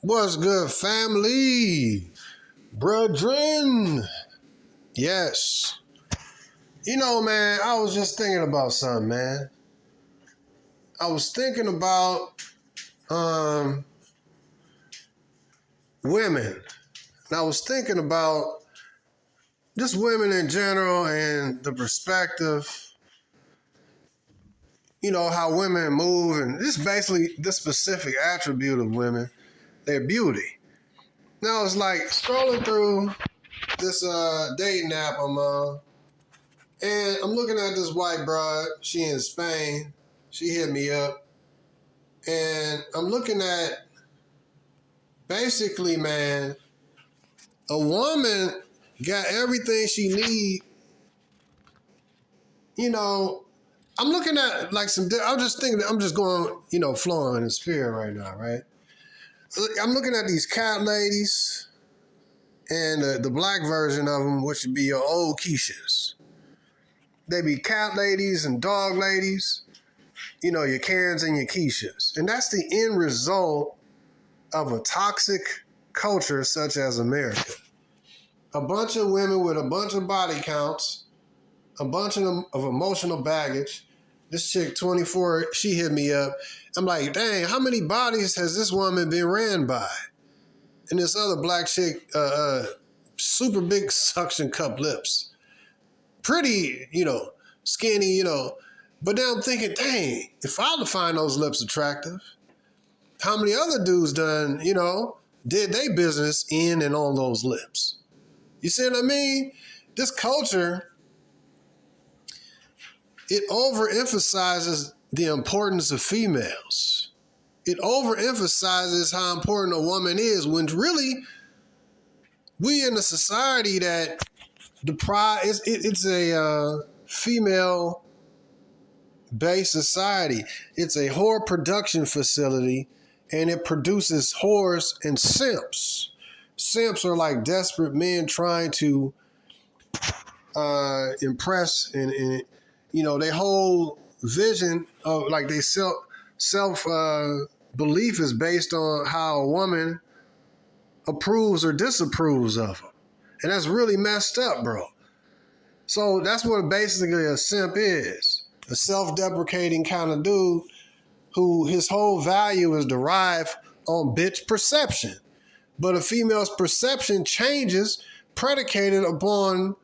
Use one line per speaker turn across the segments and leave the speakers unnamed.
What's good, family? Brethren? Yes. You know, man, I was just thinking about something, man. I was thinking about women. And I was thinking about just women in general and the perspective, how women move, and this basically the specific attribute of women, their beauty. Now it's like scrolling through this dating app I'm on, and I'm looking at this white broad. She in Spain. She hit me up, and I'm looking at basically, man, a woman got everything she need. I'm looking at like I'm just thinking. I'm just going, flowing in the spirit right now, right? I'm looking at these cat ladies and the black version of them, which would be your old Keishas. They be cat ladies and dog ladies, your Karens and your Keishas. And that's the end result of a toxic culture such as America. A bunch of women with a bunch of body counts, a bunch of emotional baggage. This chick, 24, she hit me up. I'm like, dang, how many bodies has this woman been ran by? And this other black chick, super big suction cup lips. Pretty, skinny, But now I'm thinking, dang, if I find those lips attractive, how many other dudes done, did their business in and on those lips? You see what I mean? This culture, it overemphasizes the importance of females. It overemphasizes how important a woman is when really we in a society that it's a female-based society. It's a whore production facility, and it produces whores and simps. Simps are like desperate men trying to impress, and their whole vision of like they self belief is based on how a woman approves or disapproves of them. And that's really messed up, bro. So that's what basically a simp is. A self-deprecating kind of dude who his whole value is derived on bitch perception. But a female's perception changes predicated upon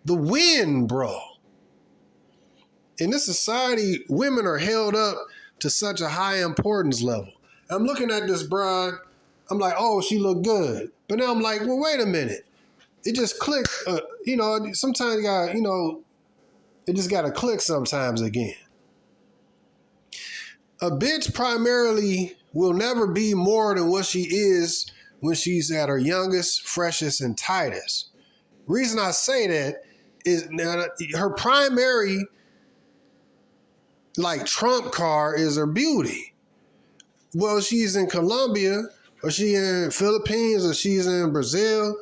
the win, bro. In this society, women are held up to such a high importance level. I'm looking at this broad. I'm like, oh, she look good. But now I'm like, well, wait a minute. It just clicked. Sometimes you got, it just got to click sometimes again. A bitch primarily will never be more than what she is when she's at her youngest, freshest, and tightest. Reason I say that is her primary trump card is her beauty. Well, she's in Colombia, or she in Philippines, or she's in Brazil,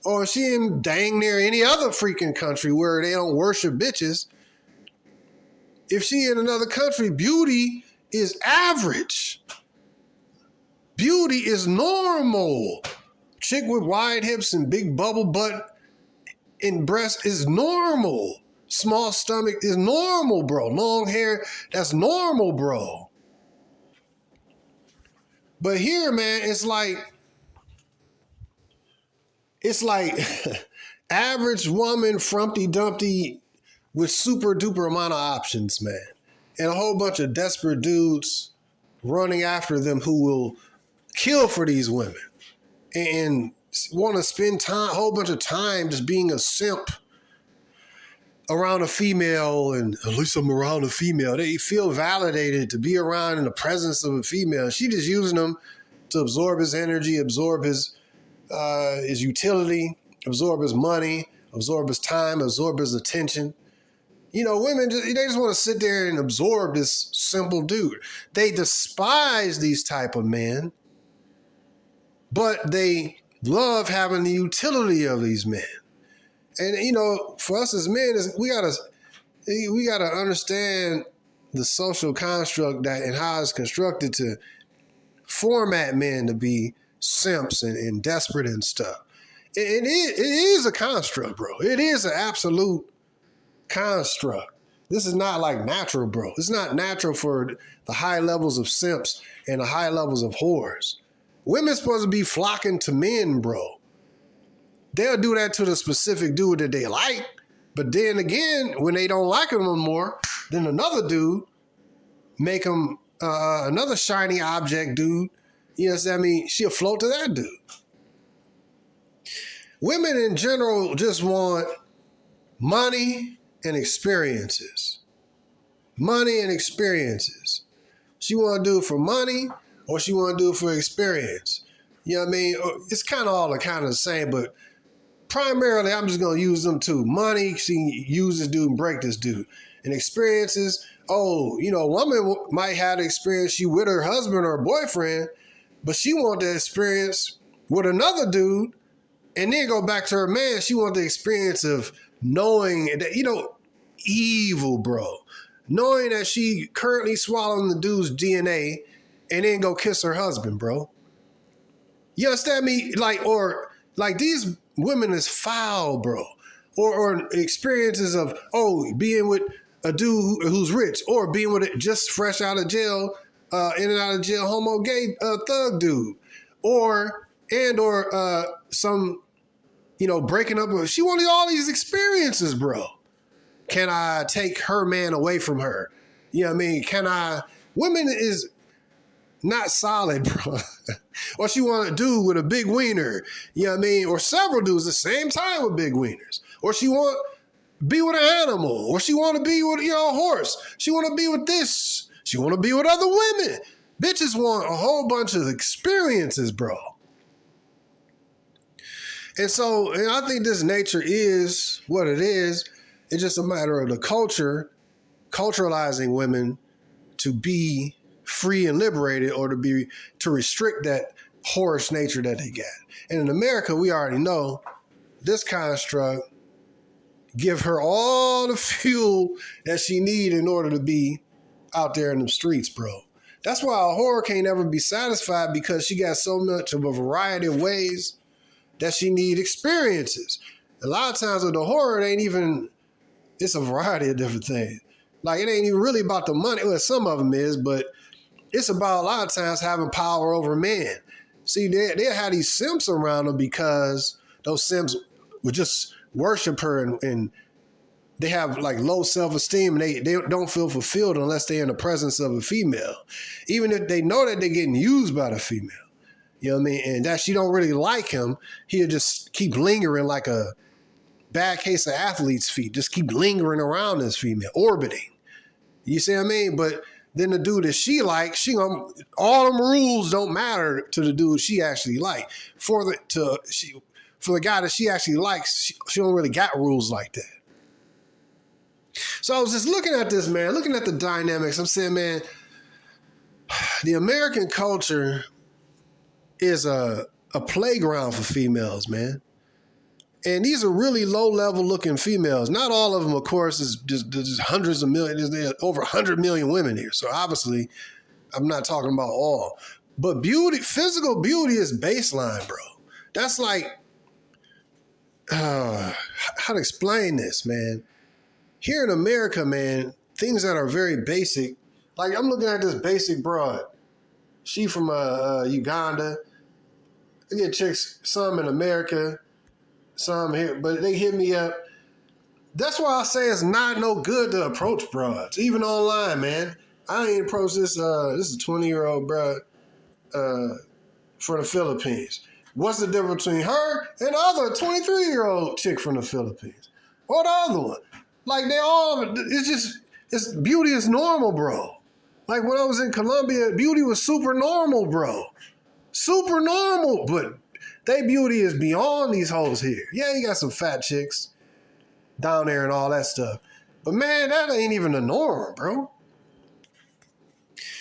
or she in dang near any other freaking country where they don't worship bitches. If she in another country, beauty is average. Beauty is normal. Chick with wide hips and big bubble butt and breast is normal. Small stomach is normal, bro. Long hair, that's normal, bro. But here, man, it's like average woman, Frumpty Dumpty, with super duper amount of options, man. And a whole bunch of desperate dudes running after them who will kill for these women and want to spend a whole bunch of time just being a simp around a female, and at least I'm around a female. They feel validated to be around in the presence of a female. She just using them to absorb his energy, absorb his utility, absorb his money, absorb his time, absorb his attention. Women, they just want to sit there and absorb this simple dude. They despise these type of men, but they love having the utility of these men. And, for us as men, we gotta understand the social construct and how it's constructed to format men to be simps and desperate and stuff. It is a construct, bro. It is an absolute construct. This is not like natural, bro. It's not natural for the high levels of simps and the high levels of whores. Women supposed to be flocking to men, bro. They'll do that to the specific dude that they like, but then again, when they don't like him no more, then another dude make him another shiny object dude. You know what I mean? She'll float to that dude. Women in general just want money and experiences. Money and experiences. She want to do it for money or she want to do it for experience. You know what I mean? It's kind of all kind of the same, but primarily I'm just going to use them two. Money, she use this dude and break this dude. And experiences, oh, you know, a woman might have the experience she with her husband or boyfriend, but she want the experience with another dude and then go back to her man. She want the experience of knowing that, you know, evil, bro. Knowing that she currently swallowing the dude's DNA and then go kiss her husband, bro. You understand me? Like these women is foul, bro. Or experiences of, oh, being with a dude who's rich or being with a just fresh out of jail, in and out of jail homo gay thug dude. Or some, you know, breaking up with, she wanted all these experiences, bro. Can I take her man away from her? You know what I mean? Women is not solid, bro. Or she want a dude with a big wiener, you know what I mean? Or several dudes at the same time with big wieners. Or she want to be with an animal. Or she want to be with, you know, a horse. She want to be with this. She want to be with other women. Bitches want a whole bunch of experiences, bro. And so, and I think this nature is what it is. It's just a matter of the culture, culturalizing women to be free and liberated or to restrict that whorish nature that they got. And in America, we already know this construct give her all the fuel that she need in order to be out there in the streets, bro. That's why a whore can't ever be satisfied, because she got so much of a variety of ways that she need experiences. A lot of times with the whore, it's a variety of different things. Like, it ain't even really about the money. Well, some of them is, but it's about a lot of times having power over men. See, they had these simps around them because those simps would just worship her and they have like low self-esteem and they don't feel fulfilled unless they're in the presence of a female. Even if they know that they're getting used by the female. You know what I mean? And that she don't really like him, he'll just keep lingering like a bad case of athlete's feet. Just keep lingering around this female, orbiting. You see what I mean? But then the dude that she likes, all them rules don't matter to the dude she actually like. For the guy that she actually likes, she don't really got rules like that. So I was just looking at this, man, looking at the dynamics. I'm saying, man, the American culture is a playground for females, man. And these are really low-level looking females. Not all of them, of course, is just hundreds of millions. There's over 100 million women here. So obviously, I'm not talking about all. But beauty, physical beauty is baseline, bro. That's like, how to explain this, man? Here in America, man, things that are very basic. Like, I'm looking at this basic broad. She from Uganda. I get chicks, some in America, some here, but they hit me up. That's why I say it's not no good to approach broads, even online, man. I ain't approached this. This is a 20-year-old broad from the Philippines. What's the difference between her and the other 23-year-old chick from the Philippines? Or the other one? Like, it's beauty is normal, bro. Like, when I was in Colombia, beauty was super normal, bro. Super normal, but they beauty is beyond these hoes here. Yeah, you got some fat chicks down there and all that stuff. But man, that ain't even the norm, bro.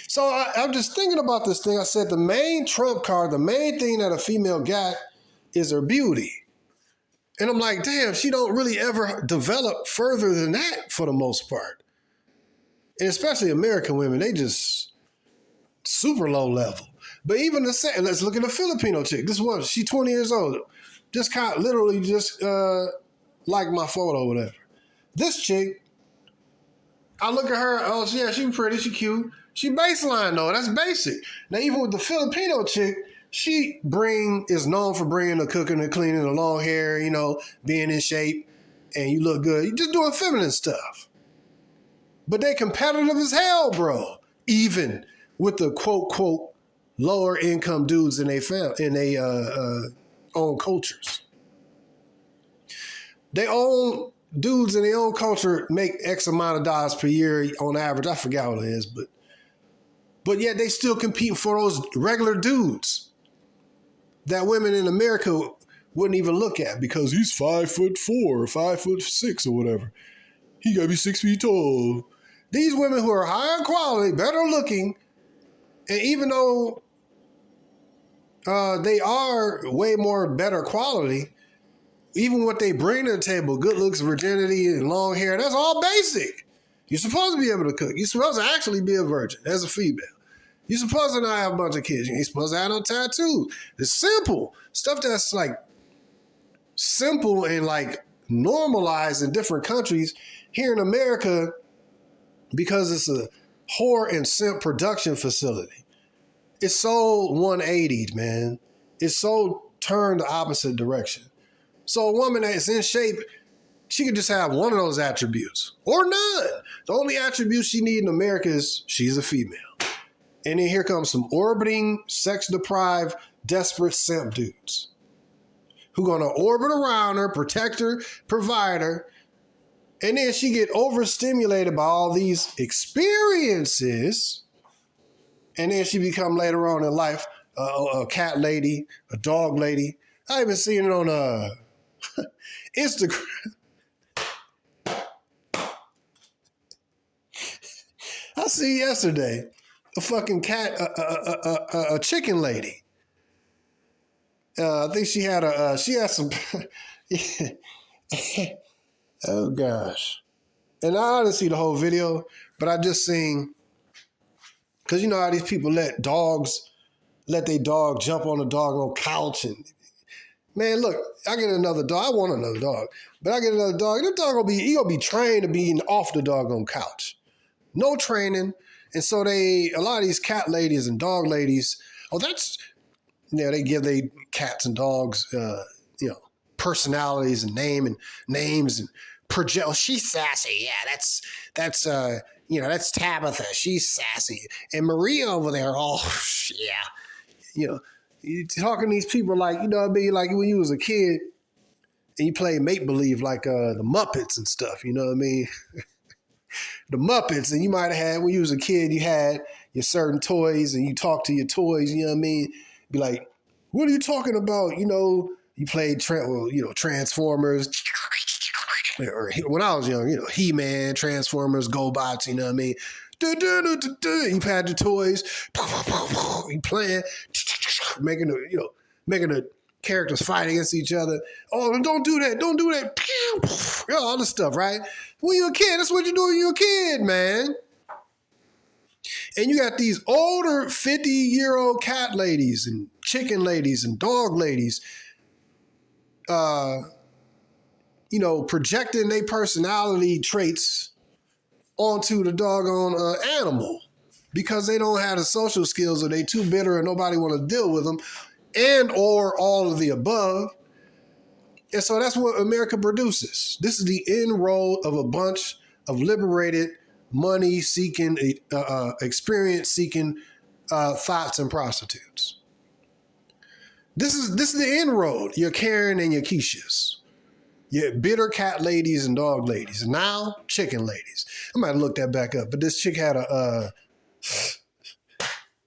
So I'm just thinking about this thing. I said the main trump card, the main thing that a female got is her beauty. And I'm like, damn, she don't really ever develop further than that for the most part. And especially American women, they just super low level. But even the same, let's look at the Filipino chick. This one, she's 20 years old. Just kind of literally just like my photo or whatever. This chick, I look at her, oh yeah, she pretty, she cute. She baseline though, that's basic. Now even with the Filipino chick, she is known for bringing the cooking and cleaning, the long hair, you know, being in shape, and you look good. You just doing feminine stuff. But they competitive as hell, bro. Even with the quote lower income dudes in their own cultures. They own dudes in their own culture make X amount of dollars per year on average. I forgot what it is, but yet they still compete for those regular dudes that women in America wouldn't even look at because he's 5'4" or 5'6" or whatever. He gotta be 6 feet tall. These women who are higher quality, better looking, and even though they are way more better quality, even what they bring to the table, good looks, virginity, and long hair, that's all basic. You're supposed to be able to cook. You're supposed to actually be a virgin as a female. You're supposed to not have a bunch of kids. You ain't supposed to have no tattoos. It's simple. Stuff that's like simple and like normalized in different countries. Here in America, because it's a whore and simp production facility, it's so 180'd, man. It's so turned the opposite direction. So a woman that is in shape, she could just have one of those attributes or none. The only attribute she needs in America is she's a female. And then here comes some orbiting, sex-deprived, desperate simp dudes who going to orbit around her, protect her, provide her, and then she get overstimulated by all these experiences, and then she become later on in life a cat lady, a dog lady. I even seen it on Instagram. I see yesterday a fucking cat, a chicken lady. I think she had some. Oh gosh, and I didn't see the whole video, but I just seen, because you know how these people let their dog jump on the doggone couch, and man, look, I get another dog. I want another dog, but I get another dog. This dog gonna be trained to be off the doggone couch. No training. And so a lot of these cat ladies and dog ladies, they give their cats and dogs, personalities and names and project. Oh, she's sassy. Yeah, that's Tabitha. She's sassy. And Maria over there, oh, yeah. You talking to these people like, you know what I mean? Like when you was a kid and you played make-believe like the Muppets and stuff, you know what I mean? The Muppets, and you might have had, when you was a kid, you had your certain toys and you talked to your toys, you know what I mean? Be like, what are you talking about? You know, you played Transformers, or when I was young, He-Man, Transformers, GoBots, you know what I mean? You had your toys, you playing, making the characters fight against each other. Oh, don't do that. All this stuff, right? When you're a kid, that's what you do when you're a kid, man. And you got these older 50-year-old cat ladies and chicken ladies and dog ladies, projecting their personality traits onto the doggone animal because they don't have the social skills, or they too bitter and nobody want to deal with them, and or all of the above. And so that's what America produces. This is the inroad of a bunch of liberated, money-seeking, experience-seeking thoughts and prostitutes. This is the inroad. Your Karen and your Keishas. Your bitter cat ladies and dog ladies. And now, chicken ladies. I might have looked that back up, but this chick had a...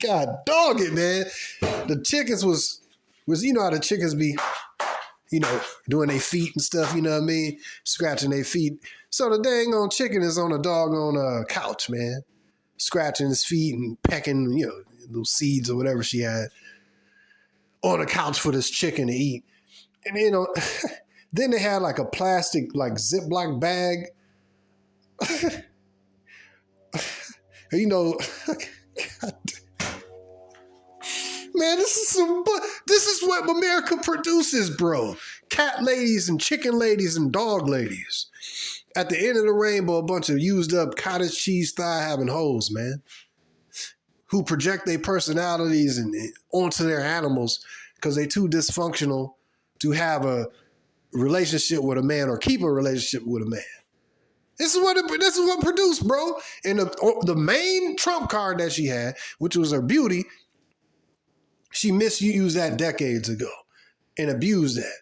God dog it, man. The chickens was you know how the chickens be, doing their feet and stuff, you know what I mean? Scratching their feet. So the dang on chicken is on a doggone couch, man. Scratching his feet and pecking, little seeds or whatever she had on a couch for this chicken to eat. And, then they had like a plastic, like Ziploc bag. God. Man, this is what America produces, bro. Cat ladies and chicken ladies and dog ladies. At the end of the rainbow, a bunch of used up cottage cheese thigh having hoes, man, who project their personalities and onto their animals because they too dysfunctional to have a relationship with a man or keep a relationship with a man. This is what produced, bro. And the main trump card that she had, which was her beauty, she misused that decades ago and abused that.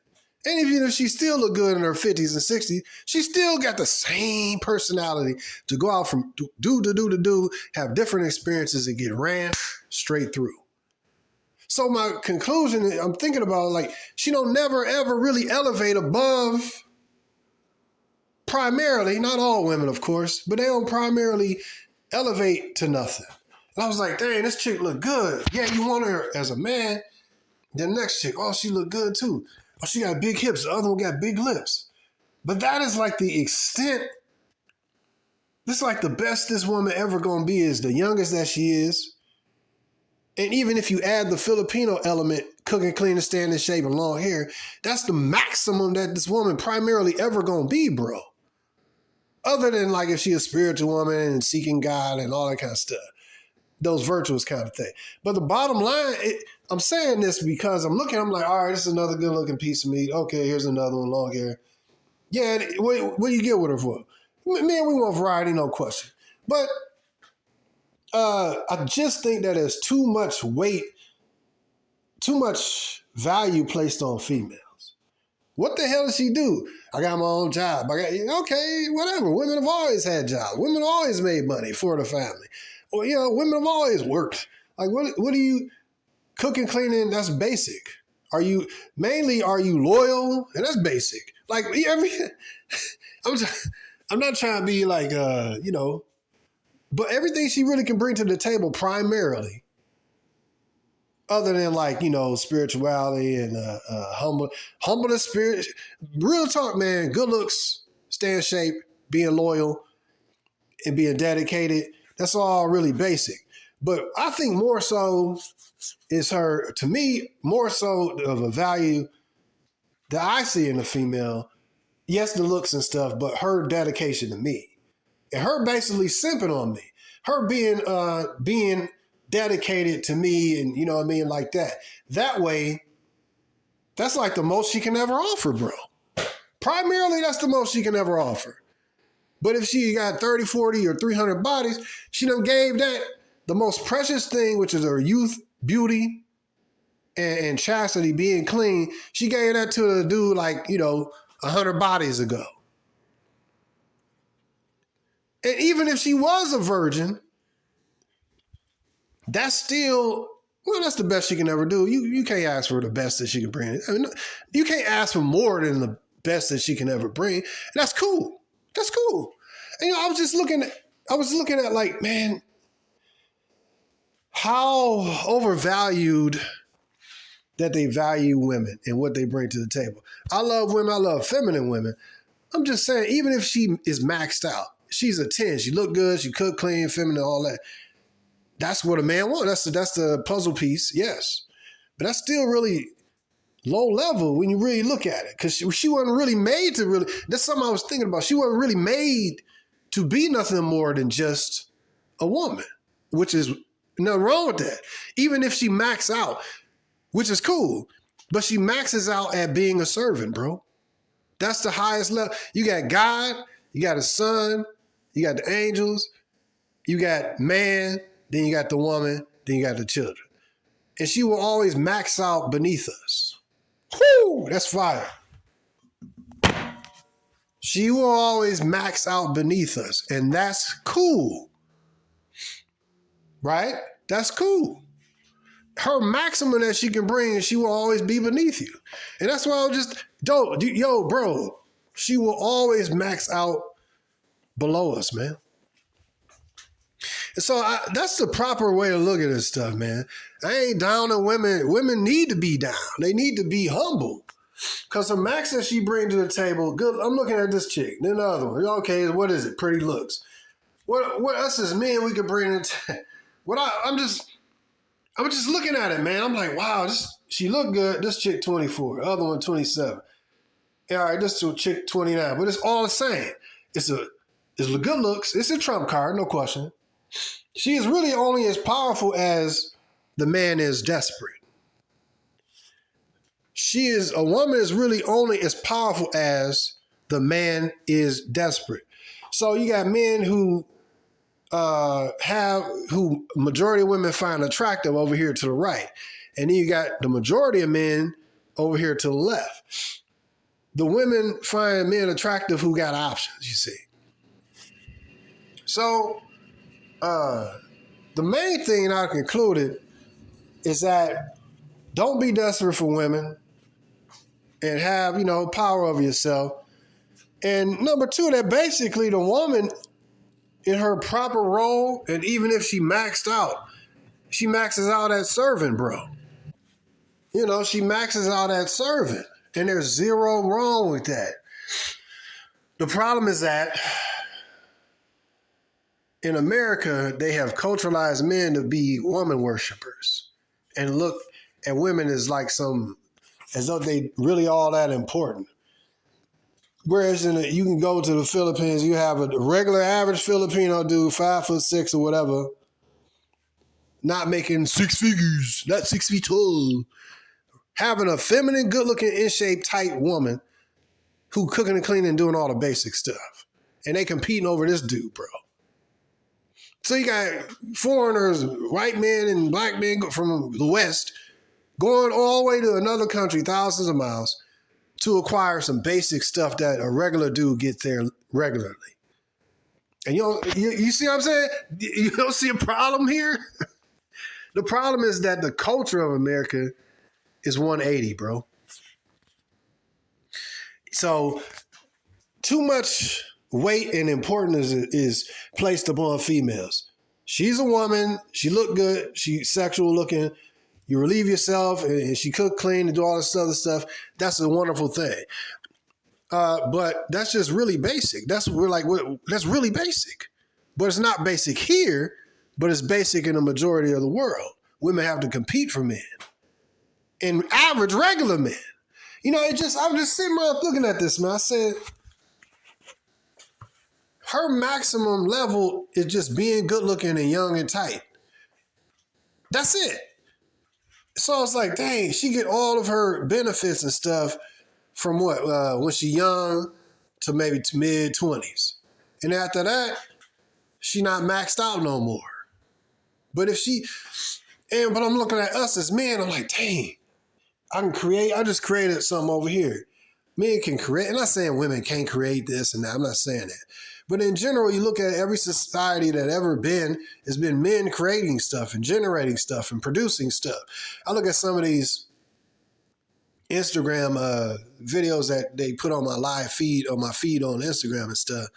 And even if she still look good in her 50s and 60s, she still got the same personality to go out from do to do, have different experiences and get ran straight through. So my conclusion, I'm thinking about, like, she don't never ever really elevate above, primarily, not all women, of course, but they don't primarily elevate to nothing. And I was like, dang, this chick look good. Yeah, you want her as a man. The next chick, oh, she look good too. Oh, she got big hips. The other one got big lips. But that is like the extent. This is like the best this woman ever gonna be is the youngest that she is. And even if you add the Filipino element, cooking, cleaning, staying in shape, and long hair, that's the maximum that this woman primarily ever gonna be, bro. Other than like if she a spiritual woman and seeking God and all that kind of stuff. Those virtuous kind of thing. But the bottom line, I'm saying this because I'm like, all right, this is another good looking piece of meat. Okay, here's another one, long hair. Yeah, what do you get with her for? Man, we want variety, no question. But I just think that there's too much weight, too much value placed on females. What the hell does she do? I got my own job. Okay, whatever. Women have always had jobs. Women have always made money for the family. Well, women have always worked. Like, what do you, cooking, cleaning, that's basic. Are you loyal? And that's basic. Like, I'm not trying to be like, but everything she really can bring to the table primarily, other than like, spirituality and humbleness, spirit, real talk, man, good looks, stay in shape, being loyal, and being dedicated, that's all really basic. But I think more so is her, to me, more so of a value that I see in a female, yes, the looks and stuff, but her dedication to me. And her basically simping on me. Her being dedicated to me and, you know what I mean, like that. That way, that's like the most she can ever offer, bro. Primarily, that's the most she can ever offer. But if she got 30, 40, or 300 bodies, she done gave that the most precious thing, which is her youth, beauty, and chastity, being clean. She gave that to a dude like, 100 bodies ago. And even if she was a virgin, that's still, that's the best she can ever do. You can't ask for the best that she can bring. I mean, you can't ask for more than the best that she can ever bring. And that's cool. That's cool. And, I was looking at like, man, how overvalued that they value women and what they bring to the table. I love women. I love feminine women. I'm just saying, even if she is maxed out, she's a 10. She look good. She cook, clean, feminine, all that. That's what a man wants. That's the puzzle piece, yes. But that's still really low level when you really look at it, because she wasn't really made to really, that's something I was thinking about. She wasn't really made to be nothing more than just a woman, which is nothing wrong with that. Even if she maxes out, which is cool, but she maxes out at being a servant, bro. That's the highest level. You got God, you got his son, you got the angels, you got man, then you got the woman, then you got the children. And she will always max out beneath us. Whoo, that's fire. She will always max out beneath us, and that's cool. Right? That's cool. Her maximum that she can bring, she will always be beneath you. And that's why I'll just, bro, she will always max out below us, man. And so that's the proper way to look at this stuff, man. I ain't down on women. Women need to be down. They need to be humble. Because the max that she brings to the table, good. I'm looking at this chick, then the other one. Okay, what is it? Pretty looks. What us as men we could bring it. I'm just looking at it, man. I'm like, wow, she looked good. This chick 24, the other one 27. All right, this chick 29, but it's all the same. It's the good looks. It's a trump card, no question. She is really only as powerful as the man is desperate. A woman is really only as powerful as the man is desperate. So you got men who majority of women find attractive over here to the right. And then you got the majority of men over here to the left. The women find men attractive who got options, you see. So the main thing I concluded is that don't be desperate for women and have, power over yourself. And number two, that basically the woman in her proper role, and even if she maxes out at serving, bro. She maxes out at serving. And there's zero wrong with that. The problem is that in America, they have culturalized men to be woman worshipers and look at women as as though they really all that important. Whereas you can go to the Philippines, you have a regular average Filipino dude, 5'6" or whatever, not making 6 figures, not 6 feet tall, having a feminine, good-looking, in-shape, tight woman who cooking and cleaning and doing all the basic stuff. And they competing over this dude, bro. So you got foreigners, white men and black men from the West going all the way to another country, thousands of miles, to acquire some basic stuff that a regular dude gets there regularly. And you see what I'm saying? You don't see a problem here? The problem is that the culture of America is 180, bro. So too much weight and importance is placed upon females. She's a woman. She look good. She's sexual looking. You relieve yourself, and she cook, clean, and do all this other stuff. That's a wonderful thing. But that's just really basic. That's really basic. But it's not basic here, but it's basic in the majority of the world. Women have to compete for men. And average, regular men. I'm just sitting around looking at this, man. I said, her maximum level is just being good looking and young and tight. That's it. So it's like, dang, she get all of her benefits and stuff from when she young to maybe mid-20s. And after that, she not maxed out no more. But but I'm looking at us as men, I'm like, dang, I just created something over here. Men can create, I'm not saying women can't create this and that, I'm not saying that. But in general, you look at every society that ever been, has been men creating stuff and generating stuff and producing stuff. I look at some of these Instagram videos that they put on my live feed, on my feed on Instagram and stuff.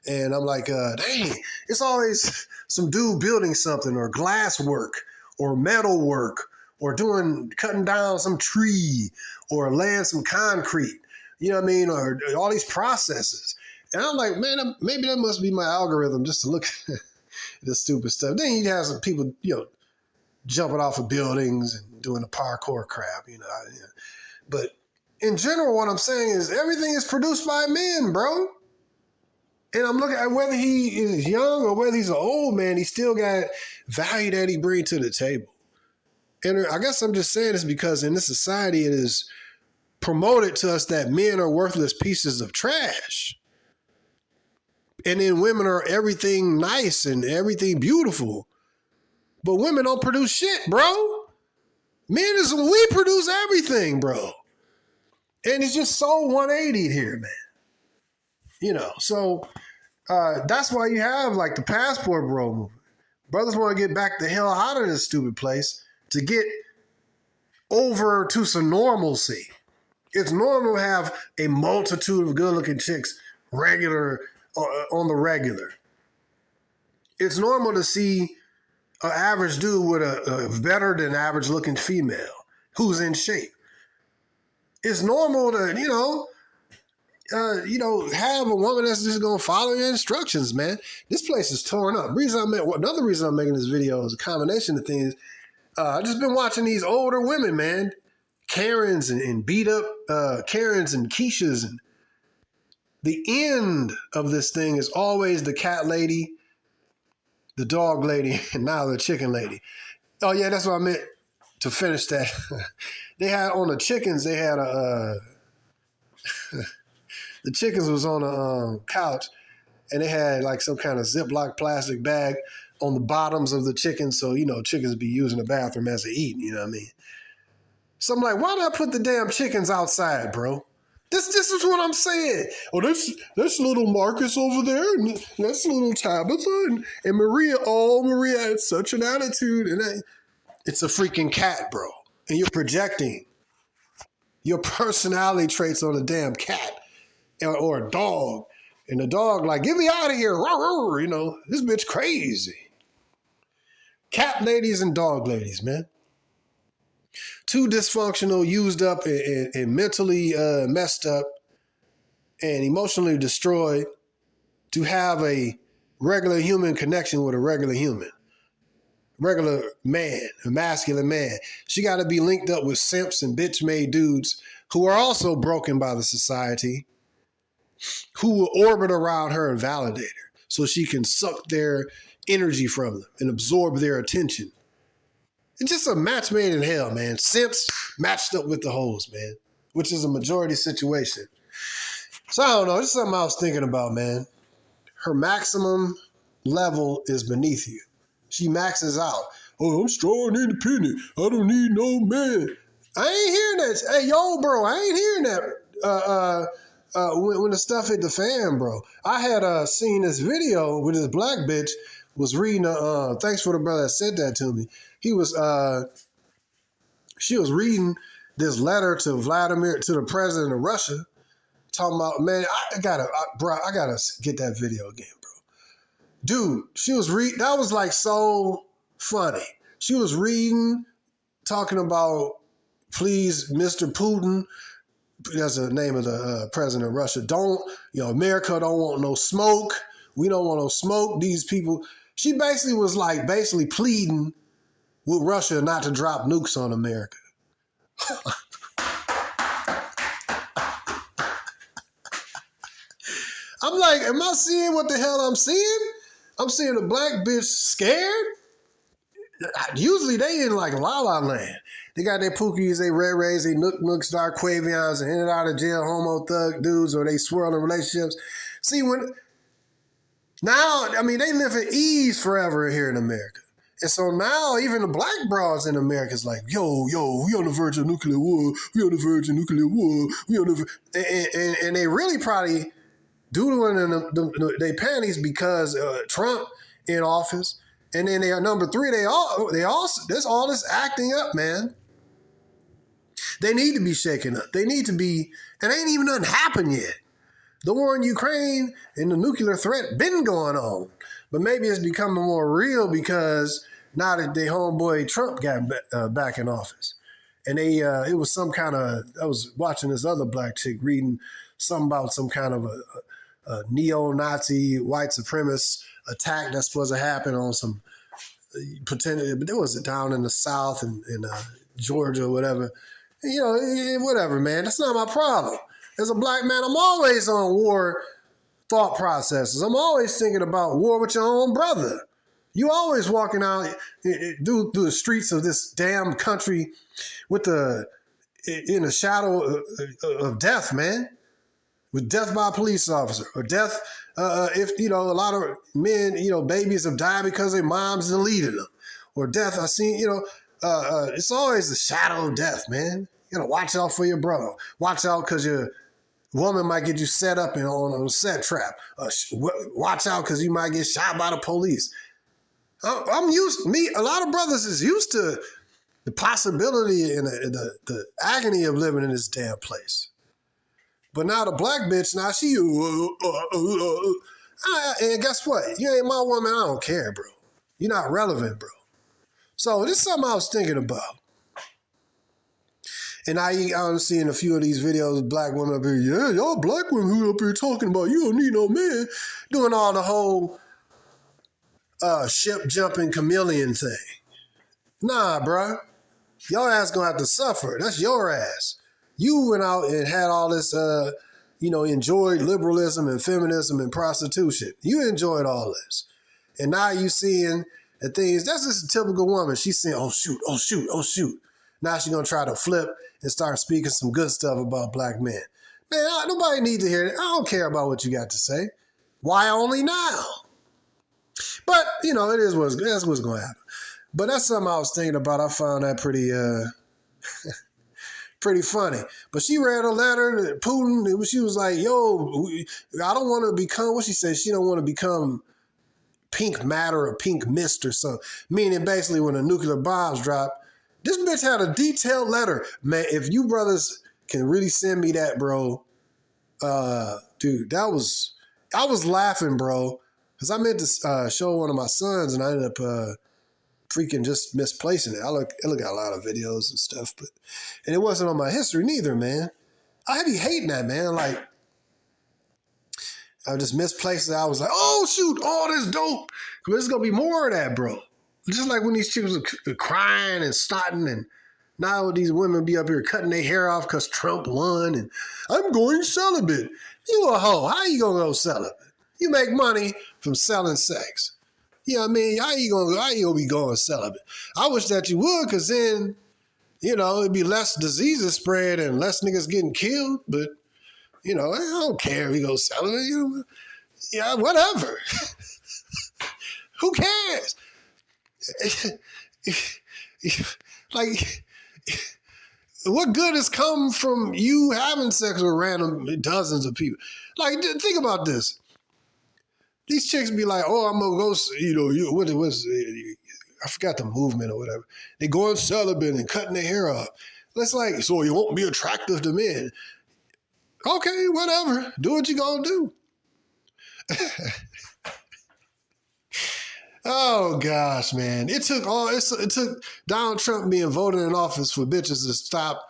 And I'm like, dang, it's always some dude building something or glass work or metal work or cutting down some tree or laying some concrete, you know what I mean? Or all these processes. And I'm like, man, maybe that must be my algorithm just to look at this stupid stuff. Then you have some people, jumping off of buildings and doing the parkour crap, But in general, what I'm saying is everything is produced by men, bro. And I'm looking at whether he is young or whether he's an old man, he still got value that he brings to the table. And I guess I'm just saying this because in this society, it is promoted to us that men are worthless pieces of trash. And then women are everything nice and everything beautiful. But women don't produce shit, bro. We produce everything, bro. And it's just so 180 here, man. So that's why you have like the passport bro movement. Brothers want to get back the hell out of this stupid place to get over to some normalcy. It's normal to have a multitude of good-looking chicks on the regular. It's normal to see an average dude with a better than average looking female who's in shape. It's normal to, have a woman that's just going to follow your instructions, man. This place is torn up. Another reason I'm making this video is a combination of things. I just been watching these older women, man. Karens and beat up Karens and Keishas. And the end of this thing is always the cat lady, the dog lady, and now the chicken lady. Oh, yeah, that's what I meant to finish that. They had on the chickens, they had the chickens was on a couch, and they had like some kind of Ziploc plastic bag on the bottoms of the chickens. So, chickens be using the bathroom as they eat, you know what I mean? So I'm like, why did I put the damn chickens outside, bro? This is what I'm saying. Oh, that's little Marcus over there, and that's little Tabitha, and Maria. Oh, Maria had such an attitude. And it's a freaking cat, bro. And you're projecting your personality traits on a damn cat or a dog. And the dog like, get me out of here. This bitch crazy. Cat ladies and dog ladies, man. Too dysfunctional, used up, and mentally messed up and emotionally destroyed to have a regular human connection with a regular human. Regular man, a masculine man. She got to be linked up with simps and bitch-made dudes who are also broken by the society, who will orbit around her and validate her so she can suck their energy from them and absorb their attention. It's just a match made in hell, man. Simps matched up with the hoes, man, which is a majority situation. So I don't know. It's something I was thinking about, man. Her maximum level is beneath you. She maxes out. Oh, I'm strong and independent. I don't need no man. I ain't hearing that. Hey, yo, bro, I ain't hearing that when the stuff hit the fan, bro. I had seen this video with this black bitch was reading, thanks for the brother that sent that to me. She was reading this letter to Vladimir, to the president of Russia, talking about, man, I gotta get that video again, bro. Dude, that was like so funny. She was reading, talking about, please, Mr. Putin, that's the name of the president of Russia, America don't want no smoke. We don't want no smoke. These people, she basically was pleading with Russia not to drop nukes on America. I'm like, am I seeing what the hell I'm seeing? I'm seeing a black bitch scared. Usually they in like La La Land. They got their pookies, they red rays, they nooks, dark quavions, and in and out of jail, homo thug dudes, or they swirl in relationships. See, they live at ease forever here in America. And so now even the black broads in America is like, yo, we on the verge of nuclear war. We on the verge of nuclear war. And they really probably doodling their panties because Trump in office. And then they are number 3. There's all this acting up, man. They need to be shaken up. They need to be, and ain't even nothing happened yet. The war in Ukraine and the nuclear threat been going on. But maybe it's becoming more real because now that their homeboy Trump got back in office. And it was some kind of, I was watching this other black chick reading something about some kind of a neo-Nazi white supremacist attack that's supposed to happen on some pretended, but it was down in the South in Georgia or whatever. Whatever, man. That's not my problem. As a black man, I'm always on war thought processes. I'm always thinking about war with your own brother. You always walking out through the streets of this damn country in the shadow of death, man. With death by a police officer, or death if a lot of men, babies have died because their moms deleted them, or death. I seen, it's always the shadow of death, man. You gotta watch out for your brother. Watch out because your woman might get you set up on a set trap. Watch out because you might get shot by the police. A lot of brothers is used to the possibility and the agony of living in this damn place. But now the black bitch, now she, and guess what? You ain't my woman, I don't care, bro. You're not relevant, bro. So this is something I was thinking about. And I'm seeing a few of these videos of black women up here, yeah, y'all black women who up here talking about you don't need no man, doing all the whole ship jumping chameleon thing. Nah, bruh. Your ass gonna have to suffer. That's your ass. You went out and had all this, enjoyed liberalism and feminism and prostitution. You enjoyed all this. And now you seeing the things, that's just a typical woman. She's saying, oh shoot, oh shoot, oh shoot. Now she's gonna try to flip and start speaking some good stuff about black men. Man, nobody needs to hear it. I don't care about what you got to say. Why only now? But, it is that's what's going to happen. But that's something I was thinking about. I found that pretty pretty funny. But she read a letter to Putin. She was like, yo, I don't want to become, what she said, she don't want to become pink matter or pink mist or something. Meaning basically when the nuclear bombs drop, this bitch had a detailed letter. Man, if you brothers can really send me that, bro, dude, I was laughing, bro. Because I meant to show one of my sons and I ended up freaking just misplacing it. I look at a lot of videos and stuff, and it wasn't on my history neither, man. I be hating that, man. Like, I just misplaced it. I was like, oh, shoot, all this dope. There's going to be more of that, bro. Just like when these chicks are crying and snotting, and now these women be up here cutting their hair off because Trump won, and I'm going celibate. You a hoe. How you going to go celibate? You make money from selling sex. You know what I mean? How you gonna be going celibate? I wish that you would, because then, it'd be less diseases spread and less niggas getting killed. But, I don't care if you go celibate. Yeah, whatever. Who cares? Like, what good has come from you having sex with random dozens of people? Like, think about this. These chicks be like, oh, I'm going to go, I forgot the movement or whatever. They going celibate and cutting their hair off. That's like, so you won't be attractive to men. Okay, whatever. Do what you going to do. Oh, gosh, man. It took Donald Trump being voted in office for bitches to stop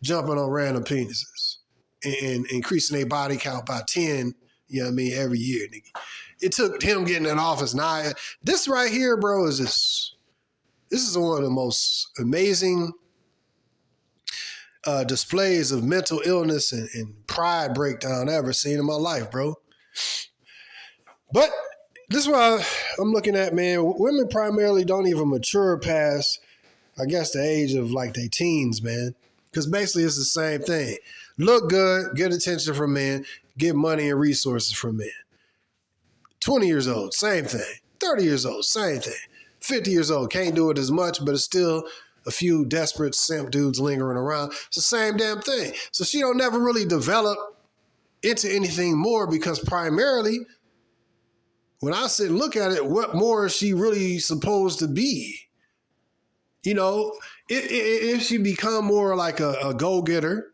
jumping on random penises and increasing their body count by 10, every year, nigga. It took him getting in office. Now, this right here, bro, this is one of the most amazing displays of mental illness and pride breakdown I ever seen in my life, bro. But this is what I'm looking at, man. Women primarily don't even mature past, I guess, the age of like their teens, man. Because basically it's the same thing. Look good, get attention from men, get money and resources from men. 20 years old, same thing. 30 years old, same thing. 50 years old, can't do it as much, but it's still a few desperate simp dudes lingering around. It's the same damn thing. So she don't never really develop into anything more, because primarily, when I sit and look at it, what more is she really supposed to be? If she become more like a go-getter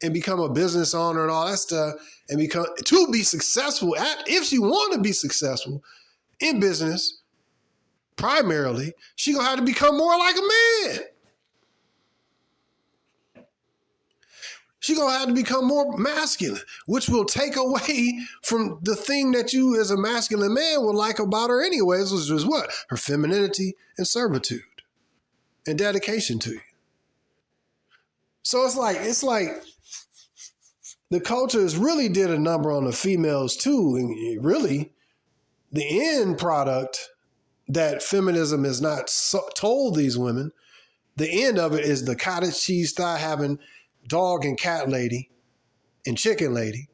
and become a business owner and all that stuff, and to be successful if she want to be successful in business, primarily, she gonna have to become more like a man. She gonna have to become more masculine, which will take away from the thing that you as a masculine man would like about her anyways, which is what? Her femininity and servitude and dedication to you. So it's like the culture has really did a number on the females too. And really, the end product that feminism has not told these women, the end of it is the cottage cheese thigh having dog and cat lady and chicken lady,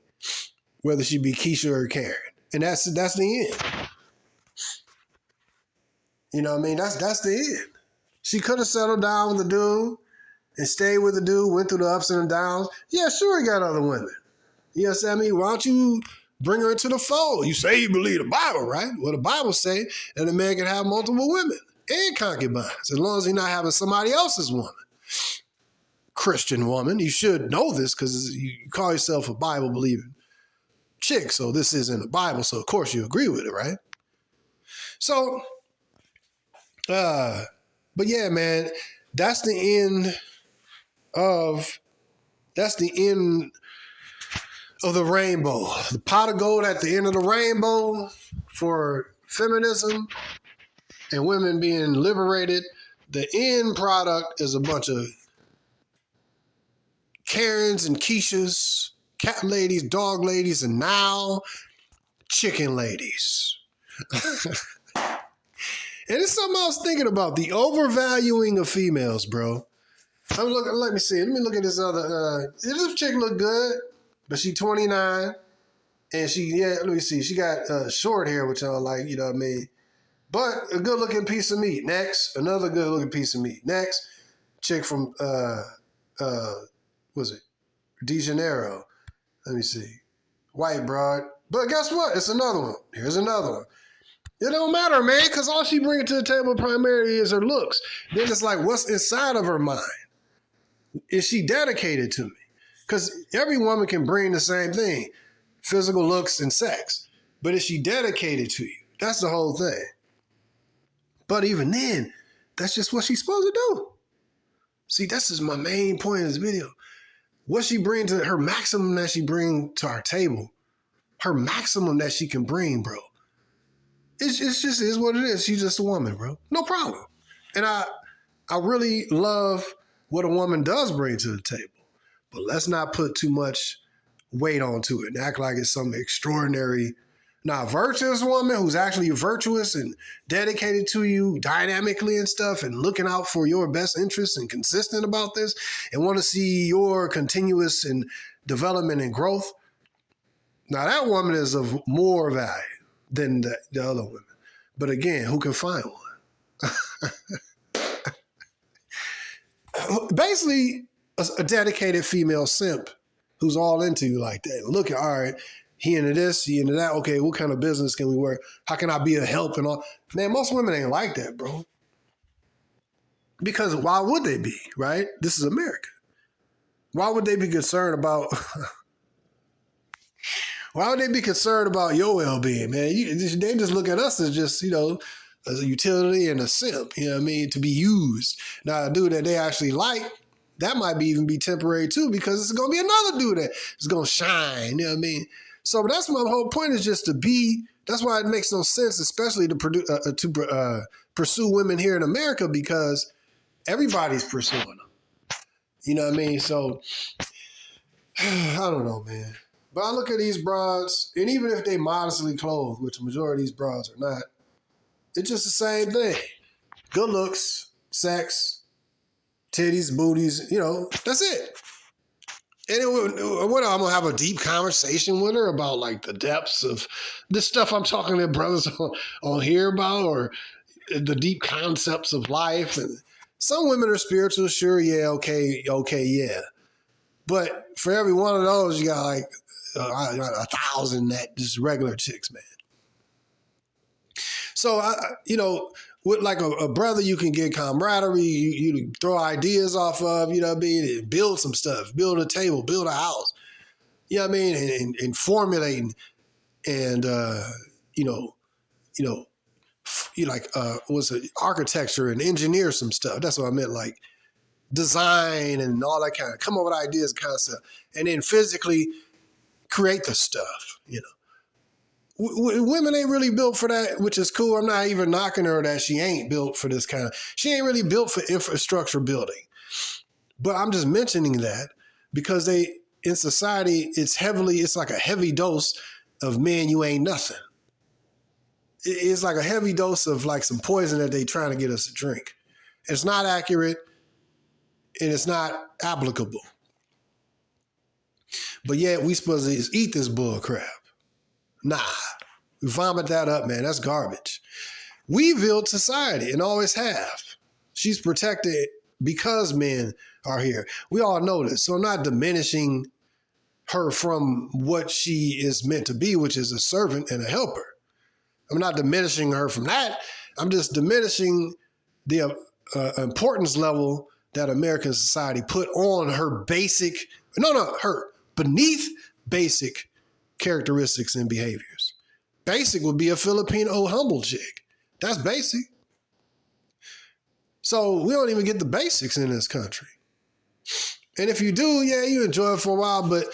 whether she be Keisha or Karen. And that's the end. You know what I mean? That's the end. She could have settled down with the dude and stayed with the dude, went through the ups and downs. Yeah, sure, he got other women. You know what I mean? Why don't you bring her into the fold? You say you believe the Bible, right? Well, the Bible say that a man can have multiple women and concubines, as long as he's not having somebody else's woman. Christian woman, you should know this because you call yourself a Bible-believing chick, so this isn't the Bible, so of course you agree with it, right? So, but yeah, man, that's the end of the rainbow. The pot of gold at the end of the rainbow for feminism and women being liberated The end product is a bunch of Karens and Keishas, cat ladies, dog ladies, and now chicken ladies. And it's something I was thinking about, the overvaluing of females, bro. I'm looking, let me see. Let me look at this other, this chick look good, but she 29. And let me see. She got short hair, which I don't like, you know what I mean? But a good looking piece of meat. Next, another good looking piece of meat. Next, chick from, was it De Janeiro? Let me see. White broad. But guess what? It's another one. Here's another one. It don't matter, man, because all she brings to the table primarily is her looks. Then it's like, what's inside of her mind? Is she dedicated to me? Because every woman can bring the same thing, physical looks and sex. But is she dedicated to you? That's the whole thing. But even then, that's just what she's supposed to do. See, this is my main point of this video. What she brings to her maximum that she brings to our table, her maximum that she can bring, bro. It's just is what it is. She's just a woman, bro. No problem. And I really love what a woman does bring to the table. But let's not put too much weight onto it and act like it's some extraordinary, virtuous woman who's actually virtuous and dedicated to you dynamically and stuff and looking out for your best interests and consistent about this and want to see your continuous and development and growth. Now, that woman is of more value than the other women. But again, who can find one? Basically, a dedicated female simp who's all into you like that. Look at, all right, he into this, he into that. Okay, what kind of business can we work? How can I be a help and all? Man, most women ain't like that, bro. Because why would they be, right? This is America. Why would they be concerned about... Why would they be concerned about your well-being, man? They just look at us as just, as a utility and a simp, you know what I mean, to be used. Now, a dude that they actually like, that might even be temporary too, because it's going to be another dude that is going to shine, you know what I mean? So that's my whole point, is just to be, that's why it makes no sense, especially to pursue women here in America, because everybody's pursuing them. You know what I mean? So, I don't know, man. But I look at these broads, and even if they modestly clothed, which the majority of these broads are not, it's just the same thing. Good looks, sex, titties, booties, that's it. And I'm going to have a deep conversation with her about like the depths of this stuff I'm talking to brothers on here about, or the deep concepts of life. And some women are spiritual, sure, yeah, okay, yeah. But for every one of those, you got like 1,000 that just regular chicks, man. So, with like a brother, you can get camaraderie, you throw ideas off of, you know what I mean, and build some stuff, build a table, build a house, you know what I mean, and formulating and, was it architecture and engineer some stuff. That's what I meant, like design and all that kind of, come up with ideas and concept, and then physically create the stuff, Women ain't really built for that, which is cool. I'm not even knocking her that she ain't built for this kind of, she ain't really built for infrastructure building. But I'm just mentioning that because in society, it's like a heavy dose of man, you ain't nothing. It's like a heavy dose of like some poison that they trying to get us to drink. It's not accurate and it's not applicable. But yet we supposed to eat this bull crap. Nah, we vomit that up, man. That's garbage. We built society and always have. She's protected because men are here. We all know this. So I'm not diminishing her from what she is meant to be, which is a servant and a helper. I'm not diminishing her from that. I'm just diminishing the importance level that American society put on her her beneath basic characteristics and behaviors. Basic would be a Filipino humble chick. That's basic. So we don't even get the basics in this country. And if you do, yeah, you enjoy it for a while, but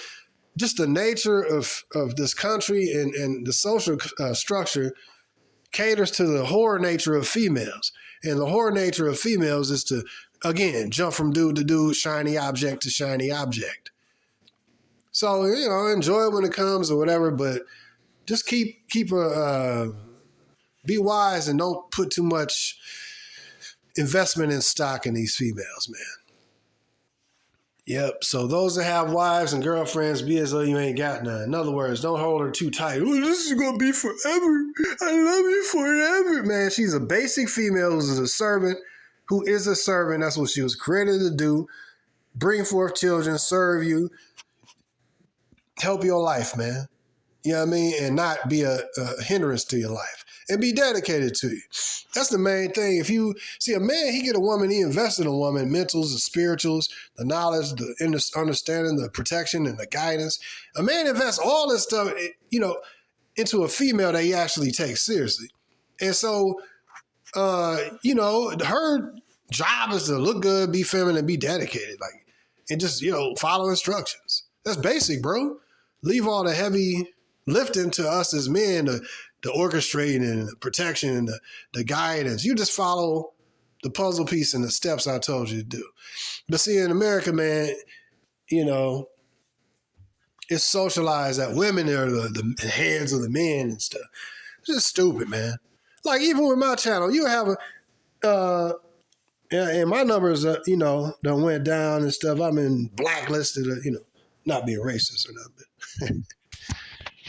just the nature of this country and the social structure caters to the horror nature of females. And the horror nature of females is to, again, jump from dude to dude, shiny object to shiny object. So, enjoy it when it comes or whatever, but just be wise and don't put too much investment in stock in these females, man. Yep. So those that have wives and girlfriends, be as though you ain't got none. In other words, don't hold her too tight. Oh, this is going to be forever. I love you forever. Man, she's a basic female who is a servant. That's what she was created to do. Bring forth children, serve you, help your life, man. You know what I mean? And not be a hindrance to your life. And be dedicated to you. That's the main thing. If you see a man, he get a woman, he invests in a woman, mentals, the spirituals, the knowledge, the understanding, the protection, and the guidance. A man invests all this stuff, into a female that he actually takes seriously. And so, her job is to look good, be feminine, be dedicated, and just, follow instructions. That's basic, bro. Leave all the heavy lifting to us as men, the orchestrating and the protection and the guidance. You just follow the puzzle piece and the steps I told you to do. But see, in America, man, it's socialized that women are the heads of the men and stuff. It's just stupid, man. Like, even with my channel, you have and my numbers, done went down and stuff. I'm in blacklisted, not being racist or nothing.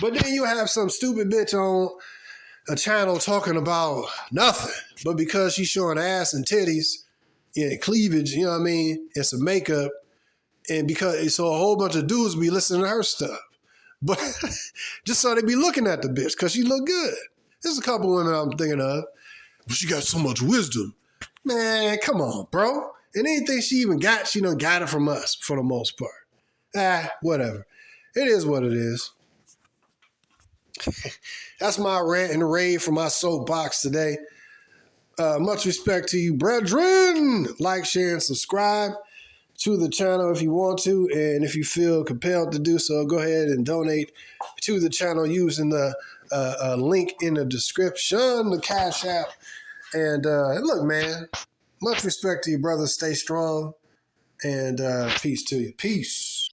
But then you have some stupid bitch on a channel talking about nothing. But because she's showing ass and titties and cleavage, and some makeup, and so a whole bunch of dudes be listening to her stuff. But just so they be looking at the bitch because she look good. There's a couple women I'm thinking of, but she got so much wisdom. Man, come on, bro. And anything she even got, she done got it from us for the most part. Whatever. It is what it is. That's my rant and rave from my soapbox today. Much respect to you, brethren. Like, share, and subscribe to the channel if you want to. And if you feel compelled to do so, go ahead and donate to the channel using the link in the description, the CashApp. And look, man, much respect to you, brother. Stay strong. And peace to you. Peace.